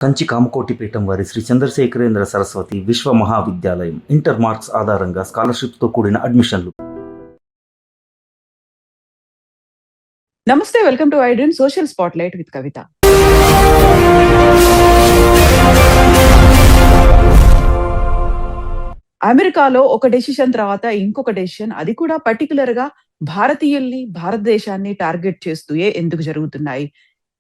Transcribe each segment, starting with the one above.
కంచి కామకోటిపీఠం వారి శ్రీ చంద్రశేఖరేంద్ర సరస్వతి విశ్వ మహావిద్యాలయం inter marks ఆధారంగా స్కాలర్షిప్తో కూడిన అడ్మిషన్లు. నమస్తే, welcome to iDream social spotlight with Kavitha. అమెరికాలో ఒక డెసిషన్ తర్వాత ఇంకొక డెసిషన్, అది కూడా పర్టికులర్ గా భారతీయుల్ని, భారతదేశాన్ని టార్గెట్ చేస్తూ ఎందుకు జరుగుతున్నాయి?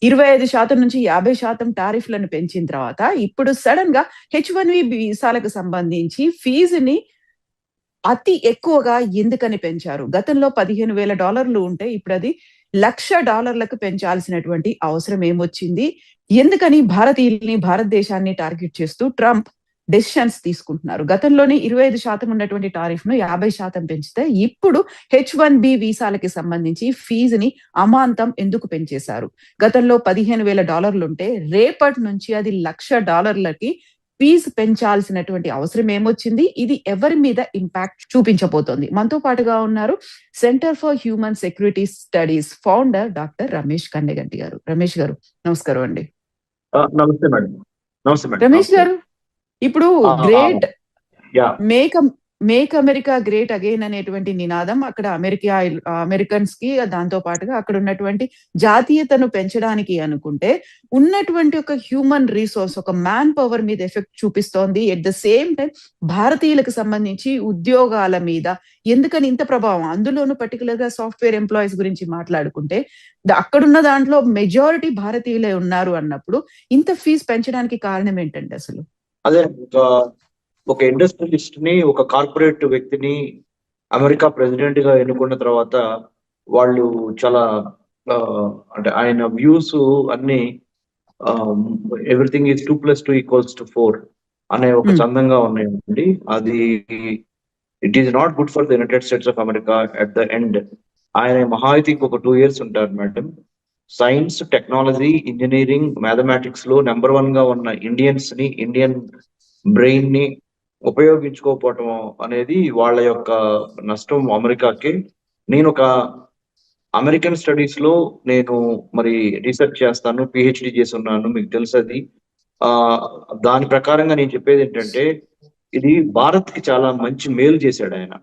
25% నుంచి 50% టారిఫ్లను పెంచిన తర్వాత ఇప్పుడు సడన్ గా H1B వీసాలకు సంబంధించి ఫీజుని అతి ఎక్కువగా ఎందుకని పెంచారు? గతంలో $15,000 ఉంటే ఇప్పుడు అది $1,00,000 పెంచాల్సినటువంటి అవసరం ఏమొచ్చింది? ఎందుకని భారతీయుల్ని, భారతదేశాన్ని టార్గెట్ చేస్తూ ట్రంప్ డెసిషన్స్ తీసుకుంటున్నారు? గతంలోనే 25% ఉన్నటువంటి టారిఫ్ ను 50% పెంచితే ఇప్పుడు H1B వీసాలకి సంబంధించి ఫీజుని అమాంతం ఎందుకు పెంచేశారు? గతంలో $15,000 ఉంటే రేపటి నుంచి అది $1,00,000 ఫీజు పెంచాల్సినటువంటి అవసరం ఏమొచ్చింది? ఇది ఎవరి మీద ఇంపాక్ట్ చూపించబోతోంది? మనతో పాటుగా ఉన్నారు centre for human security studies founder doctor Ramesh Kanneganti గారు. రమేష్ గారు, నమస్కారం అండి. నమస్తే మేడం. నమస్తే మేడం. రమేష్ గారు, ఇప్పుడు great make America great again అనేటువంటి నినాదం అక్కడ అమెరికన్స్ కి, దాంతో పాటుగా అక్కడ ఉన్నటువంటి జాతీయతను పెంచడానికి అనుకుంటే ఉన్నటువంటి ఒక హ్యూమన్ రిసోర్స్, ఒక మ్యాన్ పవర్ మీద ఎఫెక్ట్ చూపిస్తోంది. ఎట్ ద సేమ్ టైం భారతీయులకు సంబంధించి ఉద్యోగాల మీద ఎందుకని ఇంత ప్రభావం? అందులోనూ పర్టికులర్ గా సాఫ్ట్వేర్ ఎంప్లాయీస్ గురించి మాట్లాడుకుంటే అక్కడున్న దాంట్లో మెజారిటీ భారతీయులే ఉన్నారు అన్నప్పుడు ఇంత ఫీజు పెంచడానికి కారణం ఏంటండి అసలు? అదే ఒక ఇండస్ట్రియలిస్ట్ ని, ఒక కార్పొరేట్ వ్యక్తిని అమెరికా ప్రెసిడెంట్ గా ఎన్నుకున్న తర్వాత వాళ్ళు చాలా అంటే ఆయన వ్యూస్ అన్ని ఎవ్రీథింగ్ ఈజ్ 2+2=4 అనే ఒక చందంగా ఉన్నాయండి. అది it is not good for the United states of America. At the end ఆయన మహా అయితే ఒక 2 years ఉంటారు madam. Science, technology, engineering, mathematics లో నెంబర్ 1 గా ఉన్న ఇండియన్స్ ని, ఇండియన్ బ్రెయిన్ ని ఉపయోగించుకోకపోవటం అనేది వాళ్ళ యొక్క నష్టం అమెరికాకి. నేను ఒక అమెరికన్ స్టడీస్ లో నేను మరి రీసెర్చ్ చేస్తాను, పిహెచ్డి చేసి ఉన్నాను, మీకు తెలుసు అది. దాని ప్రకారంగా నేను చెప్పేది ఏంటంటే, ఇది భారత్ కి చాలా మంచి మేలు చేశాడు ఆయన.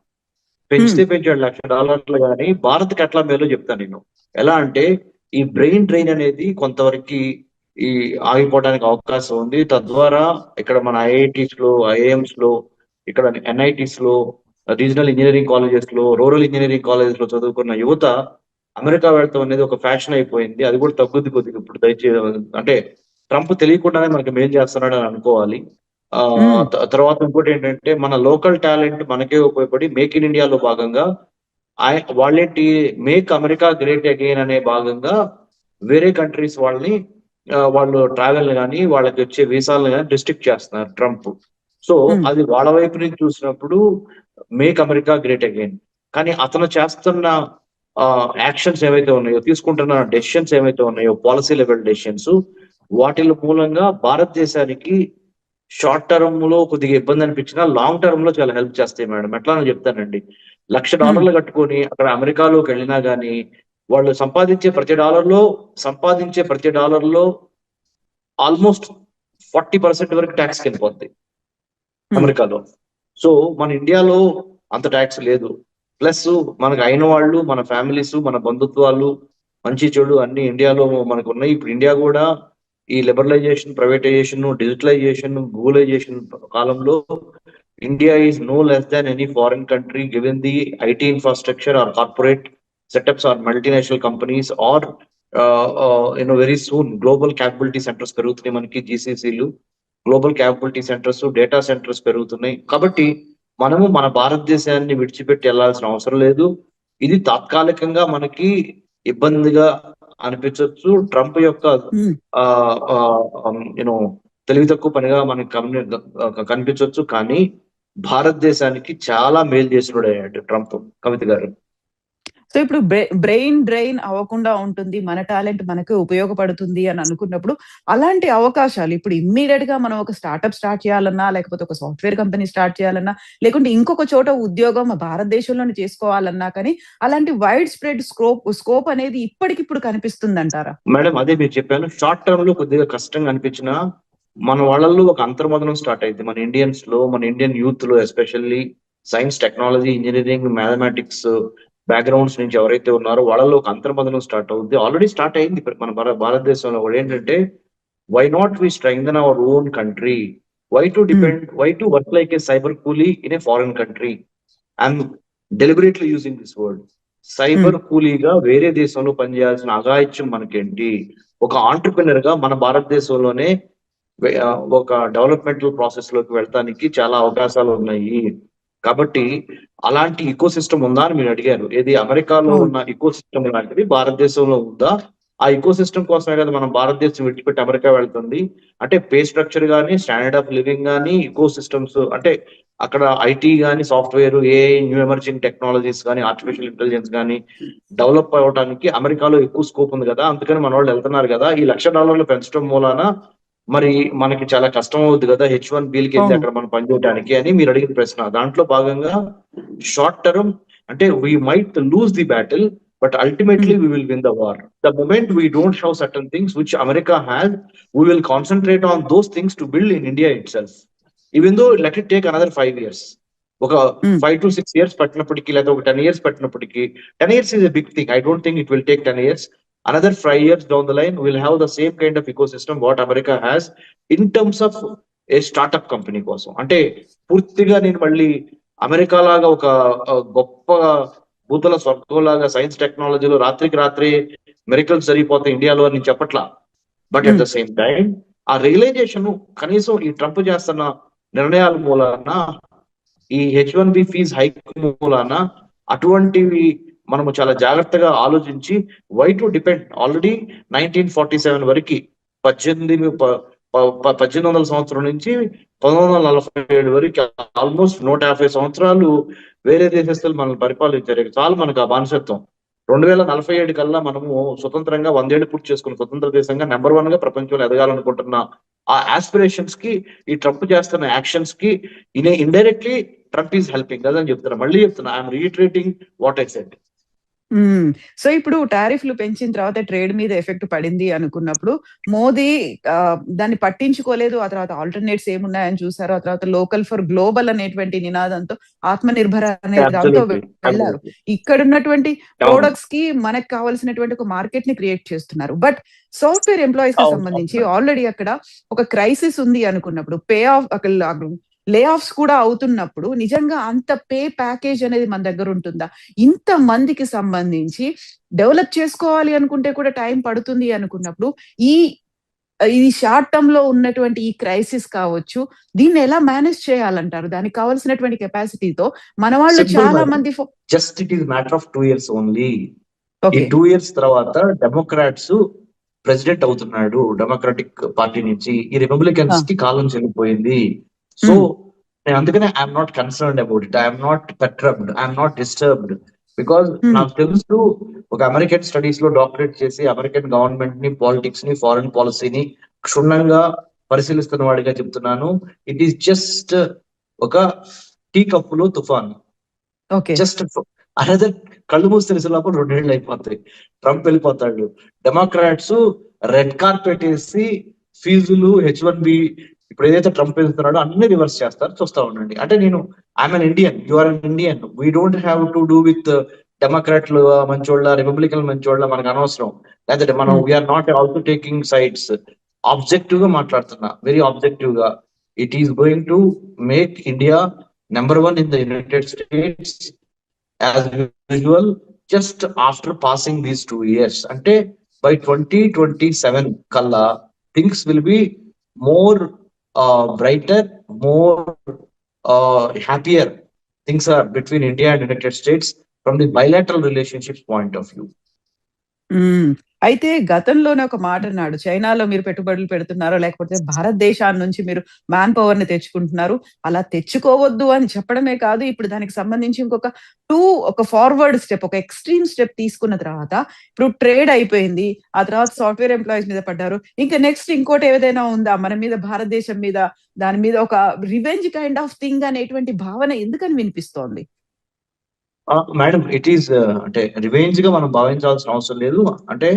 పెంచితే పెంచాడు $1,00,000 కానీ భారత్కి ఎట్లా మేలో చెప్తాను నేను. ఎలా అంటే, ఈ బ్రెయిన్ డ్రైన్ అనేది కొంతవరకు ఈ ఆగిపోవడానికి అవకాశం ఉంది. తద్వారా ఇక్కడ మన ఐఐటీస్ లో, ఐఐఎంస్ లో, ఇక్కడ ఎన్ఐటీస్ లో, రీజనల్ ఇంజనీరింగ్ కాలేజెస్ లో, రూరల్ ఇంజనీరింగ్ కాలేజెస్ లో చదువుకున్న యువత అమెరికా వెళ్తాం అనేది ఒక ఫ్యాషన్ అయిపోయింది. అది కూడా తగ్గుద్ది కొద్దిగా ఇప్పుడు. దయచేసి అంటే ట్రంప్ తెలియకుండానే మనకి మేలు చేస్తున్నాడు అని అనుకోవాలి. తర్వాత ఇంకోటి ఏంటంటే, మన లోకల్ టాలెంట్ మనకే ఉపయోగపడి మేక్ ఇన్ ఇండియాలో భాగంగా వాళ్ళేంటి, మేక్ అమెరికా గ్రేట్ అగైన్ అనే భాగంగా వేరే కంట్రీస్ వాళ్ళు ట్రావెల్ కానీ, వాళ్ళకి వచ్చే వీసాలను కానీ రిస్ట్రిక్ట్ చేస్తున్నారు ట్రంప్. సో అది వాళ్ళ వైపు నుంచి చూసినప్పుడు మేక్ అమెరికా గ్రేట్ అగైన్. కానీ అతను చేస్తున్న యాక్షన్స్ ఏవైతే ఉన్నాయో, తీసుకుంటున్న డెసిషన్స్ ఏవైతే ఉన్నాయో, పాలసీ లెవెల్ డెసిషన్స్, వాటి మూలంగా భారతదేశానికి షార్ట్ టర్మ్ లో కొద్దిగా ఇబ్బంది అనిపించినా లాంగ్ టర్మ్ లో చాలా హెల్ప్ చేస్తాయి మేడం. ఎట్లా అని చెప్తానండి. $1,00,000 కట్టుకొని అక్కడ అమెరికాలోకి వెళ్ళినా గానీ వాళ్ళు సంపాదించే ప్రతి డాలర్లో ఆల్మోస్ట్ 40% వరకు ట్యాక్స్ వెళ్ళిపోద్ది అమెరికాలో. సో మన ఇండియాలో అంత ట్యాక్స్ లేదు. ప్లస్ మనకు అయిన వాళ్ళు, మన ఫ్యామిలీస్, మన బంధుత్వాలు, మంచి చెడు అన్ని ఇండియాలో మనకు ఉన్నాయి. ఇప్పుడు ఇండియా కూడా ఈ లిబరలైజేషన్, ప్రైవేటైజేషన్, డిజిటలైజేషన్, గూగులైజేషన్ కాలంలో India is no less than any foreign country given the IT infrastructure or corporate setups or multinational companies or very soon global capability centres పెరుగుతున్నాయి. మనకి జీసీసీలు, global capability centres, data centres పెరుగుతున్నాయి. కాబట్టి మనము మన భారతదేశాన్ని విడిచిపెట్టి వెళ్లాల్సిన అవసరం లేదు. ఇది తాత్కాలికంగా మనకి ఇబ్బందిగా అనిపించవచ్చు, ట్రంప్ యొక్క తెలివి తక్కువ పనిగా మనకి కనిపించవచ్చు. కానీ భారతదేశానికి చాలా మేలు చేసినాడు అయ్యాడు ట్రంప్. కవిత గారు, సో ఇప్పుడు బ్రెయిన్ డ్రైన్ అవ్వకుండా ఉంటుంది, మన టాలెంట్ మనకు ఉపయోగపడుతుంది అని అనుకున్నప్పుడు అలాంటి అవకాశాలు ఇప్పుడు ఇమ్మీడియట్ గా మనం ఒక స్టార్ట్అప్ స్టార్ట్ చేయాలన్నా, లేకపోతే ఒక సాఫ్ట్వేర్ కంపెనీ స్టార్ట్ చేయాలన్నా, లేకుంటే ఇంకొక చోట ఉద్యోగం భారతదేశంలోనే చేసుకోవాలన్నా కానీ అలాంటి వైడ్ స్ప్రెడ్ స్కోప్ అనేది ఇప్పటికిప్పుడు కనిపిస్తుంది అంటారా? మేడం, అదే మీరు చెప్పాను. షార్ట్ టర్మ్ లో కొద్దిగా కష్టంగా అనిపించినా మన వాళ్ళల్లో ఒక అంతర్మదనం స్టార్ట్ అయింది, మన ఇండియన్స్ లో, మన ఇండియన్ యూత్ లో, especially science, technology, engineering, mathematics backgrounds నుంచి ఎవరైతే ఉన్నారో వాళ్ళలో ఒక అంతర్మదనం స్టార్ట్ అవుతుంది. ఆల్రెడీ స్టార్ట్ అయింది మన భారతదేశంలో కూడా. ఏంటంటే, why not we strengthen our own country? Why to work like a cyber coolie in a foreign country? I'm deliberately using this word. Cyber కూలీగా వేరే దేశంలో పనిచేయాల్సిన అఘాయిత్యం మనకేంటి? ఒక ఆంటర్ప్రినర్ గా మన భారతదేశంలోనే ఒక డెవలప్మెంటల్ ప్రాసెస్ లోకి వెళ్ళడానికి చాలా అవకాశాలు ఉన్నాయి. కాబట్టి అలాంటి ఈకో సిస్టమ్ ఉందా అని మీరు అడిగారు. ఏది అమెరికాలో ఉన్న ఈకో సిస్టమ్ లాంటిది భారతదేశంలో ఉందా? ఆ ఈకో సిస్టమ్ కోసమే కదా మనం భారతదేశం విడిచిపెట్టి అమెరికా వెళ్తుంది. అంటే పే స్ట్రక్చర్ గానీ, స్టాండర్డ్ ఆఫ్ లివింగ్ గానీ, ఈకో సిస్టమ్స్ అంటే అక్కడ ఐటీ గానీ, software, AI, new emerging technologies కానీ, ఆర్టిఫిషియల్ ఇంటెలిజెన్స్ కానీ డెవలప్ అవ్వడానికి అమెరికాలో ఎక్కువ స్కోప్ ఉంది కదా. అందుకని మన వాళ్ళు వెళ్తున్నారు కదా. ఈ $1,00,000 పెంచడం మూలాన మరి మనకి చాలా కష్టం అవుతుంది కదా H1Bకి వెళ్ళి అక్కడ మనం పనిచేయడానికి అని మీరు అడిగిన ప్రశ్న. దాంట్లో భాగంగా షార్ట్ టర్మ్ అంటే we might lose the battle, but ultimately we will win the war. The moment we don't have certain things which America has, we will concentrate on those things to build in India itself. Even though let it take another 5 years. ఒక 5 to 6 years పట్టినప్పటికీ, లేదా ఒక 10 years పట్టినప్పటికీ, 10 years is a big thing. I don't think it will take 10 years. Another 5 years down the line, we'll have the same kind of ecosystem what America has in terms of a startup company కోసం. అంటే పూర్తిగా నేను మళ్ళీ America లాగా ఒక గొప్ప భూతల స్వర్గంలాగా science టెక్నాలజీలో రాత్రికి రాత్రి మెరికల్స్ జరిగిపోతాయి ఇండియాలో అని చెప్పట్లా. But at the same time ఆ రియలైజేషన్ కనీసం ఈ ట్రంప్ చేస్తున్న నిర్ణయాల మూలాన, ఈ H1B ఫీజ్ హైక్ మూలాన అటువంటివి మనము చాలా జాగ్రత్తగా ఆలోచించి వై టు డిపెండ్. ఆల్రెడీ 1947 వరకు 1800 సంవత్సరం నుంచి 1947 వరకు ఆల్మోస్ట్ 150 సంవత్సరాలు వేరే దేశస్తులు మనల్ని పరిపాలించారు. చాలు మనకు ఆ బానిసత్వం. 2047 కల్లా మనము స్వతంత్రంగా 100 ఏళ్ళు పూర్తి చేసుకున్న స్వతంత్ర దేశంగా నెంబర్ 1 గా ప్రపంచంలో ఎదగాలనుకుంటున్న ఆ ఆస్పిరేషన్స్ కి ఈ ట్రంప్ చేస్తున్న యాక్షన్స్ కి ఇండైరెక్ట్లీ ట్రంప్ ఈజ్ హెల్పింగ్ అని చెప్తున్నా. మళ్ళీ చెప్తున్నా, I'm reiterating what I said. So ఇప్పుడు టారిఫ్లు పెంచిన తర్వాత ట్రేడ్ మీద ఎఫెక్ట్ పడింది అనుకున్నప్పుడు మోదీ దాన్ని పట్టించుకోలేదు. ఆ తర్వాత ఆల్టర్నేట్స్ ఏమున్నాయని చూసారు. ఆ తర్వాత లోకల్ ఫర్ గ్లోబల్ అనేటువంటి నినాదంతో, ఆత్మనిర్భర అనే దాంతో వెళ్ళారు. ఇక్కడ ఉన్నటువంటి ప్రొడక్ట్స్ కి మనకు కావాల్సినటువంటి ఒక మార్కెట్ ని క్రియేట్ చేస్తున్నారు. బట్ సాఫ్ట్వేర్ ఎంప్లాయీస్ కి సంబంధించి ఆల్రెడీ అక్కడ ఒక క్రైసిస్ ఉంది అనుకున్నప్పుడు, పే ఆఫ్ లే ఆఫ్స్ కూడా అవుతున్నప్పుడు నిజంగా అంత పే ప్యాకేజ్ అనేది మన దగ్గర ఉంటుందా? ఇంత మందికి సంబంధించి డెవలప్ చేసుకోవాలి అనుకుంటే కూడా టైం పడుతుంది అనుకున్నప్పుడు ఈ షార్ట్ టర్మ్ లో ఉన్నటువంటి ఈ క్రైసిస్ కావచ్చు, దీన్ని ఎలా మేనేజ్ చేయాలంటారు? దానికి కావాల్సినటువంటి కెపాసిటీతో మన వాళ్ళు చాలా మంది just it is matter of 2 years only. ఈ 2 years తర్వాత డెమోక్రాట్స్ ప్రెసిడెంట్ అవుతున్నాడు డెమోక్రాటిక్ పార్టీ నుంచి. ఈ రిపబ్లికన్స్ కి కాలం చెల్లిపోయింది. సో అందుకనే I'm not concerned about it. I'm not perturbed, I'm not disturbed. Because నాకు తెలుసు, ఒక అమెరికన్ స్టడీస్ లో డాక్టరేట్ చేసి అమెరికన్ గవర్నమెంట్ ని, పాలిటిక్స్ ని, ఫారెన్ పాలసీని క్షుణ్ణంగా పరిశీలిస్తున్న వాడిగా చెప్తున్నాను. ఇట్ ఈస్ జస్ట్ ఒక టీ కప్పులో తుఫాన్. జస్ట్ అనదర్ కళ్ళు మూసి తెలిసిన లోపల 2 ఏళ్ళు అయిపోతాయి. ట్రంప్ వెళ్ళిపోతాడు. డెమోక్రాట్స్ రెడ్ కార్పెట్ వేసి ఫీజులు, H1B ఇప్పుడు ఏదైతే ట్రంప్ వెళ్తున్నాడో అన్ని రివర్స్ చేస్తారు. చూస్తా ఉండండి. అంటే నేను I'm an Indian, you are an Indian. We don't have to do with డెమోక్రాట్లు మంచోళ్ళ, రిపబ్లికన్ మంచోళ్ళ మనకు అనవసరం. లేకపోతే మనం we're not also taking sides. Objective గా మాట్లాడుతున్నా, వెరీ ఆబ్జెక్టివ్ గా. It is going to make India number 1 in the United States as usual just after passing these 2 years. అంటే బై 2027 కల్లా things will be more brighter, more happier things are between India and United States from the bilateral relationships point of view. అయితే గతంలోనే ఒక మాట అన్నాడు, చైనాలో మీరు పెట్టుబడులు పెడుతున్నారో లేకపోతే భారతదేశాన్ని నుంచి మీరు మ్యాన్ పవర్ ని తెచ్చుకుంటున్నారు, అలా తెచ్చుకోవద్దు అని చెప్పడమే కాదు, ఇప్పుడు దానికి సంబంధించి ఒక ఫార్వర్డ్ స్టెప్, ఒక ఎక్స్ట్రీమ్ స్టెప్ తీసుకున్న తర్వాత ఇప్పుడు ట్రేడ్ అయిపోయింది. ఆ తర్వాత సాఫ్ట్వేర్ ఎంప్లాయీస్ మీద పడ్డారు. ఇంకా నెక్స్ట్ ఇంకోటి ఏదైనా ఉందా మన మీద, భారతదేశం మీద, దాని మీద ఒక రివెంజ్ కైండ్ ఆఫ్ థింగ్ అనేటువంటి భావన ఎందుకని వినిపిస్తోంది? మేడం, ఇట్ ఈస్ అంటే రివెంజ్ గా మనం భావించాల్సిన అవసరం లేదు. అంటే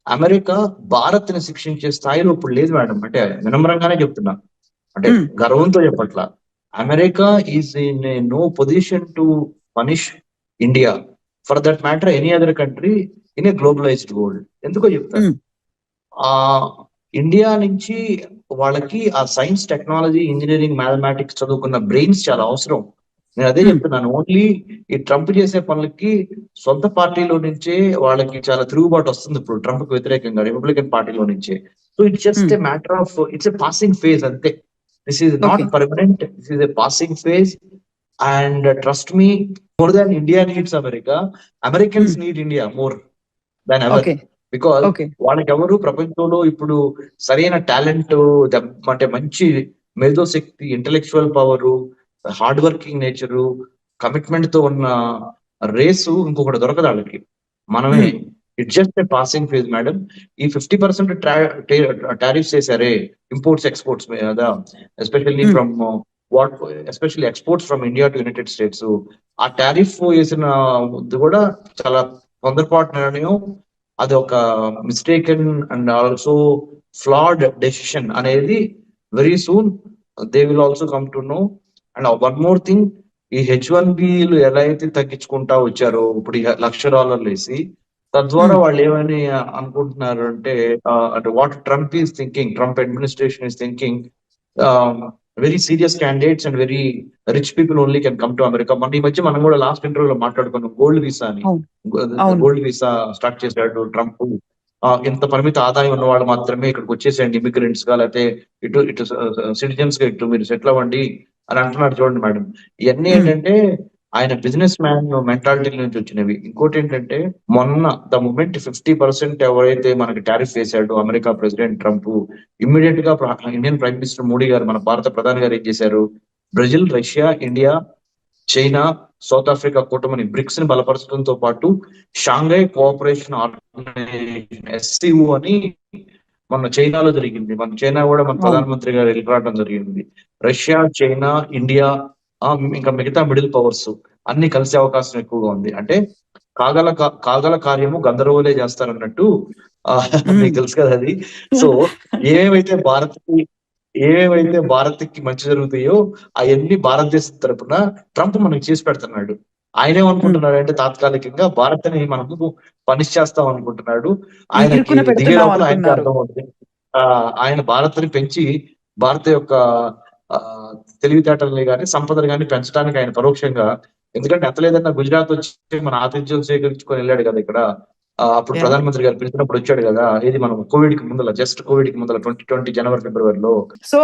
అమెరికా భారత్ ని శిక్షించే స్థాయిలో ఇప్పుడు లేదు మేడం. అంటే వినమ్రంగానే చెప్తున్నా, అంటే Hmm. గర్వంతో చెప్పట్లా. America is in no position to punish India, for that matter any other country in a globalised world. ఎందుకో చెప్తాను. Hmm. ఆ ఇండియా నుంచి వాళ్ళకి ఆ సైన్స్, టెక్నాలజీ, ఇంజనీరింగ్, మ్యాథమెటిక్స్ చదువుకున్న బ్రెయిన్స్ చాలా అవసరం. నేను అదే Hmm. చెప్తున్నాను. ఓన్లీ ఈ ట్రంప్ చేసే పనులకి సొంత పార్టీలో నుంచే వాళ్ళకి చాలా తిరుగుబాటు వస్తుంది ఇప్పుడు ట్రంప్ కు వ్యతిరేకంగా, రిపబ్లికన్ పార్టీలో నుంచే. So it's just Hmm. A matter of, it's a passing phase అంతే. This is not Okay. Permanent, this is a passing phase. And trust me, more than India needs America, Americans Hmm. Need India more than ever. Okay. Because Okay. వాళ్ళకెవరు ప్రపంచంలో ఇప్పుడు సరైన talent, అంటే మంచి మేధోశక్తి, intellectual power, hard working nature, commitment తో ఉన్న race ఇంకొకటి దొరకదు వాళ్ళకి. మనమే. Hmm. It's just a passing phase madam. ఈ 50% టారిఫ్స్ వేసారే ఇంపోర్ట్స్ ఎక్స్పోర్ట్స్ మీద, especially Hmm. From what especially exports from India to United States. ఆ టారిఫ్ వేసిన కూడా చాలా తొందరపాటు నిర్ణయం. అది ఒక mistaken and also flawed decision అనేది very soon they will also come to know. And one more thing, ఈ H1Bలు ఎలా అయితే తగ్గించుకుంటా వచ్చారో ఇప్పుడు $1,00,000 వేసి, తద్వారా Hmm. వాళ్ళు ఏమని అనుకుంటున్నారు అంటే, అంటే what Trump is thinking, Trump administration is thinking, very serious candidates and very rich people only can come to America. మన ఈ మధ్య మనం కూడా లాస్ట్ ఇంటర్వ్యూలో మాట్లాడుకున్నాం గోల్డ్ వీసా అని. అవును. అవును. గోల్డ్ వీసా స్టార్ట్ చేశాడు ట్రంప్. ఇంత పరిమిత ఆదాయం ఉన్న వాళ్ళు మాత్రమే ఇక్కడికి వచ్చేసేయండి, ఇమిగ్రెంట్స్ గా, లేకపోతే ఇటు ఇటు సిటిజన్స్ గా ఇటు మీరు సెటిల్ అవ్వండి అని అంటున్నారు. చూడండి మేడం, ఇవన్నీ Hmm. ఏంటంటే ఆయన బిజినెస్ మ్యాన్ మెంటాలిటీ నుంచి వచ్చినవి. ఇంకోటి ఏంటంటే, మొన్న ద మూమెంట్ 50% ఎవరైతే మనకి టారిఫ్ వేశాడో అమెరికా ప్రెసిడెంట్ ట్రంప్, ఇమ్మీడియట్ గా Indian prime minister Modi garu, మన భారత ప్రధాని గారు ఏం చేశారు, Brazil, Russia, India, China, South Africa కూటమిని బ్రిక్స్ ని బలపరచడంతో పాటు షాంఘై కోఆపరేషన్ ఆర్గనైజేషన్ SCO అని మొన్న చైనాలో జరిగింది. మన చైనా కూడా మన అవును. ప్రధానమంత్రి గారు వెళ్ళి రావడం జరిగింది. రష్యా, చైనా, ఇండియా, ఇంకా మిగతా మిడిల్ పవర్స్ అన్ని కలిసే అవకాశం ఎక్కువగా ఉంది. అంటే కాగల కార్యము గంధర్వులే చేస్తారన్నట్టు. Hmm. మీకు తెలుసు కదా అది. సో ఏమేమైతే భారత్కి మంచి జరుగుతాయో అవన్నీ భారతదేశం తరపున ట్రంప్ మనకి చేసి పెడుతున్నాడు. ఆయన Hmm. ఏమనుకుంటున్నాడు అంటే, తాత్కాలికంగా భారత్ ని మనము పనిష్ చేస్తాం అనుకుంటున్నాడు. ఆయనకి ఇరుకున దిగే పెడుతున్నాం లోపల ఆయనకి అనుకున్నారు. అర్థం అవుతుంది. ఆయన భారత్ ని పెంచి భారత యొక్క ఆ, తెలివితేటల్ని కానీ సంపదను కానీ పెంచడానికి ఆయన పరోక్షంగా, ఎందుకంటే ఎంత లేదన్నా గుజరాత్ వచ్చి మన ఆతిథ్యం స్వీకరించుకొని వెళ్ళాడు కదా ఇక్కడ. అప్పుడు Yeah. ప్రధానమంత్రి గారు పిలిచినప్పుడు వచ్చాడు కదా, ఇది మనం కోవిడ్ కి ముందర, జస్ట్ కోవిడ్ కి ముందర 2020 జనవరి ఫిబ్రవరిలో. సో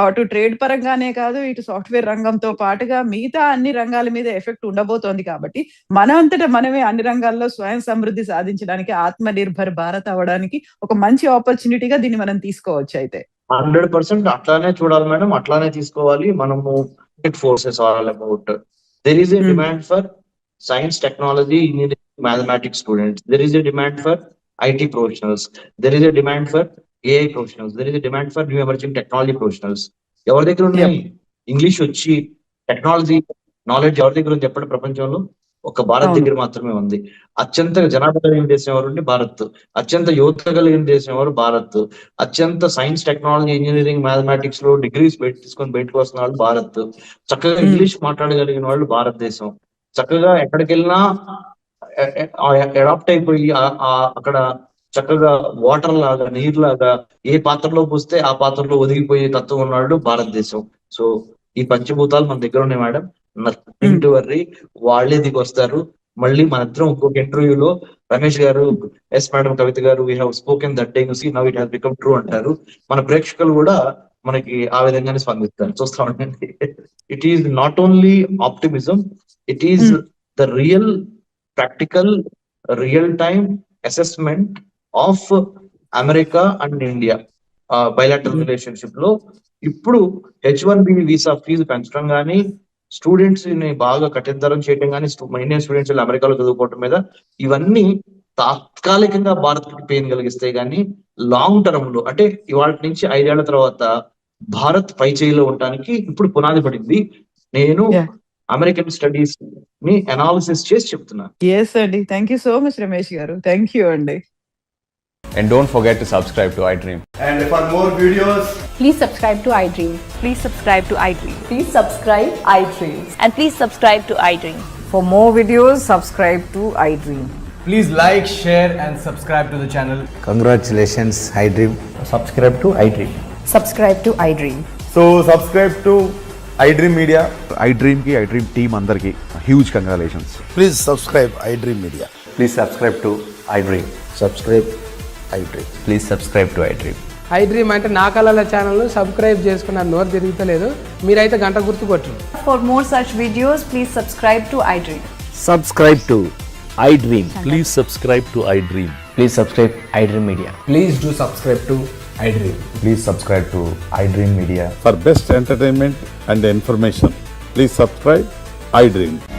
అటు ట్రేడ్ పరంగానే కాదు, ఇటు సాఫ్ట్వేర్ రంగంతో పాటుగా మిగతా అన్ని రంగాల మీద ఎఫెక్ట్ ఉండబోతోంది. కాబట్టి మనంతటా మనమే అన్ని రంగాల్లో స్వయం సమృద్ధి సాధించడానికి, ఆత్మ నిర్భర్ భారత్ అవ్వడానికి ఒక మంచి ఆపర్చునిటీగా దీన్ని మనం తీసుకోవచ్చు. అయితే 100% అట్లానే చూడాలి మేడం, అట్లానే తీసుకోవాలి మనము. Forces all about, there is a Hmm. Demand for science, technology, engineering, mathematics students, there is a demand for IT professionals, there is a demand for AI professionals, there is a demand for new emerging technology professionals. ఎవరి దగ్గర ఉన్నాయి English వచ్చి technology knowledge, ఎవరి దగ్గర ఉంది చెప్పండి ప్రపంచంలో? ఒక భారత్ అవును. దగ్గర మాత్రమే ఉంది. అత్యంత జనాభా కలిగిన దేశం ఎవరు? భారత్. అత్యంత యువత కలిగిన దేశం ఎవరు? భారత్. అత్యంత సైన్స్, టెక్నాలజీ, ఇంజనీరింగ్, మ్యాథమెటిక్స్ లో డిగ్రీస్ తీసుకొని బయటకు వస్తున్న వాళ్ళు భారత్. చక్కగా Hmm. ఇంగ్లీష్ మాట్లాడగలిగిన వాళ్ళు భారతదేశం. చక్కగా ఎక్కడికి వెళ్ళినా అడాప్ట్ అయిపోయి అక్కడ చక్కగా వాటర్ లాగా, నీరు లాగా ఏ పాత్రలో పోస్తే ఆ పాత్రలో ఒదిగిపోయే తత్వం ఉన్నాడు భారతదేశం. సో ఈ పంచభూతాలు మన దగ్గర ఉన్నాయి మేడం. నథింగ్ టు వర్రీ, వాళ్ళే దిగి వస్తారు. మళ్ళీ మన ఇద్దరం ఇంకొక ఇంటర్వ్యూలో రమేష్ గారు, yes madam, Kavitha garu, we have spoken that day, you see now it has become true అంటారు. మన ప్రేక్షకులు కూడా మనకి ఆ విధంగానే స్పందిస్తారు. చూస్తా ఉండండి. It is not only optimism, it is Hmm. The real practical real time assessment of America and India bilateral Hmm. Relationship లో. ఇప్పుడు H1B వీసా ఫీజు పెంచడం కానీ, స్టూడెంట్స్ ని బాగా కఠినతరం చేయడం కానీ, ఇండియన్ స్టూడెంట్స్ అమెరికాలో చదువుకోవటం మీద, ఇవన్నీ తాత్కాలికంగా భారత్ కి పెయిన్ కలిగిస్తాయి. కానీ లాంగ్ టర్మ్ లో, అంటే ఇవాళ నుంచి 5 ఏళ్ల తర్వాత భారత్ పై చేయిలో ఉండడానికి ఇప్పుడు పునాది పడింది. నేను Yeah. అమెరికన్ స్టడీస్ ని అనాలిసిస్ చేసి చెప్తున్నాను. ఎస్ అండి. Thank you so much Ramesh గారు. థ్యాంక్ యూ అండి. And don't forget to subscribe to iDream. And for more videos, Please subscribe to iDream. Please subscribe to iDream. Please subscribe iDream. And please subscribe to iDream. For more videos, subscribe to iDream. Please like, share and subscribe to the channel. Congratulations, iDream. Subscribe to iDream. Subscribe to iDream. so subscribe to iDream Media. iDream team అందరికి huge congratulations. Please subscribe iDream Media. Please subscribe to iDream. Subscribe iDream. Please subscribe to iDream. iDream అంటే నా కళల ఛానల్ను subscribe చేసుకున్న నోరు తిరుగుతలేదు, మీరైతే గంట గుర్తు కొట్టండి. For more such videos, please subscribe to iDream. Subscribe to iDream. Please subscribe to iDream. Please subscribe iDream Media. Please do subscribe to iDream. Please subscribe to iDream Media. For best entertainment and information, please subscribe iDream.